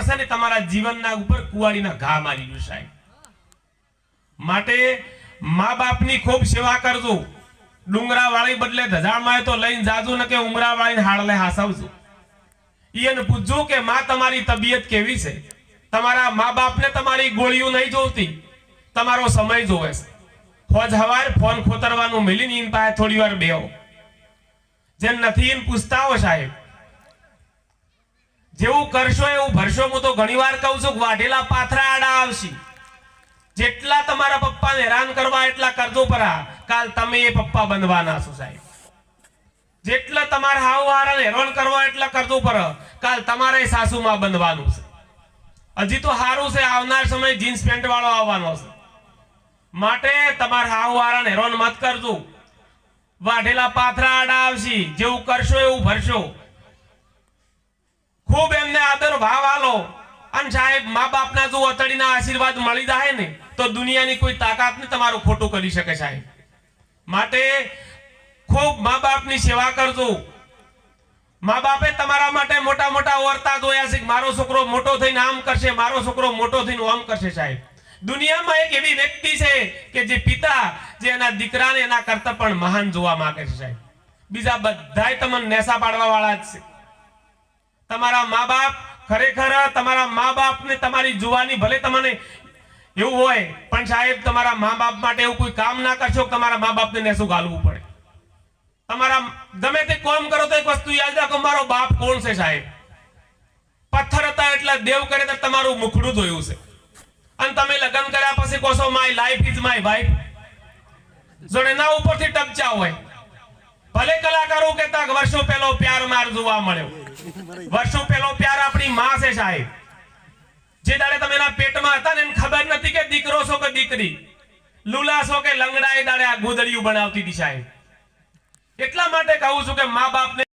છે ને તમારા જીવનના ઉપર કુવાડીના ઘા મારી ગયું સાહેબ. માટે મા બાપની ખૂબ સેવા કરજો. ડુંગરા વાળી બદલે ધજામાં તો લઈને જાજો ને કે ઉમરા વાળીને હાડલે હાસવજો. એને પૂછજો કે માં તમારી તબિયત કેવી છે. તમારા મા બાપને તમારી ગોળીઓ નહીં જોતી, તમારો સમય જોવે છે. ફોજ હવાર ફોન ખોતરવાનું મિલીને ઈન પાસે થોડી વાર બેહો. જેમ નથી એને પૂછતા હો સાહેબ. જેવું કરશો એવું ભરશો. હું તો ઘણી વાર કહું છું વાઢેલા પાથરા આડા આવશે. જેટલા તમારા પપ્પાને હેરાન કરવા એટલા કરજો પરા. કાલ તમે એ પપ્પા બનવાના છો સાહેબ. જેટલા તમારા હાવવારાને હેરાન કરવા એટલા કરજો પરા. કાલ તમારે સાસુમાં બનવાનું છે. હજી તો સારું છે આવનાર સમય જીન્સ પેન્ટ વાળો આવવાનો છે. માટે તમારા હાવવારાને હેરાન મત કરજો. વાઢેલા પાથરા આડા આવશે. જેવું કરશો એવું ભરશો. ખૂબ એમને આદર ભાવ આલો. અને સાહેબ મા બાપના જો અતડીના આશીર્વાદ મળી જાય ને તો દુનિયાની કોઈ તાકાત નહીં તમારું ખોટું કરી શકે સાહેબ. માટે ખૂબ મા બાપની સેવા કરજો. મા બાપે તમારા માટે મોટા મોટા વર્તા જોયા છે. મારો છોકરો મોટો થઈને આમ કરશે, મારો છોકરો મોટો થઈને આમ કરશે સાહેબ. દુનિયામાં એક એવી વ્યક્તિ છે કે જે પિતા જે એના દીકરાને એના કરતા પણ મહાન જોવા માંગે છે સાહેબ. બીજા બધાય તમને નેસા પાડવા વાળા જ છે. તમારા મા બાપ ખરેખર તમારા મા બાપને તમારી જુવાની ભલે તમને એવું હોય પણ સાહેબ તમારા મા બાપ માટે એવું કોઈ કામ ના કરશો તમારા મા બાપને નેસું ગાલવું પડે. તમારા ગમે તે કામ કરો તો એક વસ્તુ યાદ રાખો, મારો બાપ કોણ છે સાહેબ. પથ્થર હતા એટલે દેવ કરે તો તમારું મુખડું જોયું છે. અને તમે લગ્ન કર્યા પછી કહો છો my life is my wife. જોડે ના ઉપરથી ટપચા હોય. ભલે કલાકારો કહેતા વર્ષો પહેલો પ્યાર માર જોવા મળ્યો. વર્ષો પહેલો પ્યાર આપણી માં છે સાહેબ. જે દાડે તમે એના પેટમાં હતા ને એને ખબર નથી કે દીકરો છો કે દીકરી, લુલા છો કે લંગડા, એ દાડે આ ગોદડિયું બનાવતી હતી સાહેબ. એટલા માટે કહું છું કે મા બાપને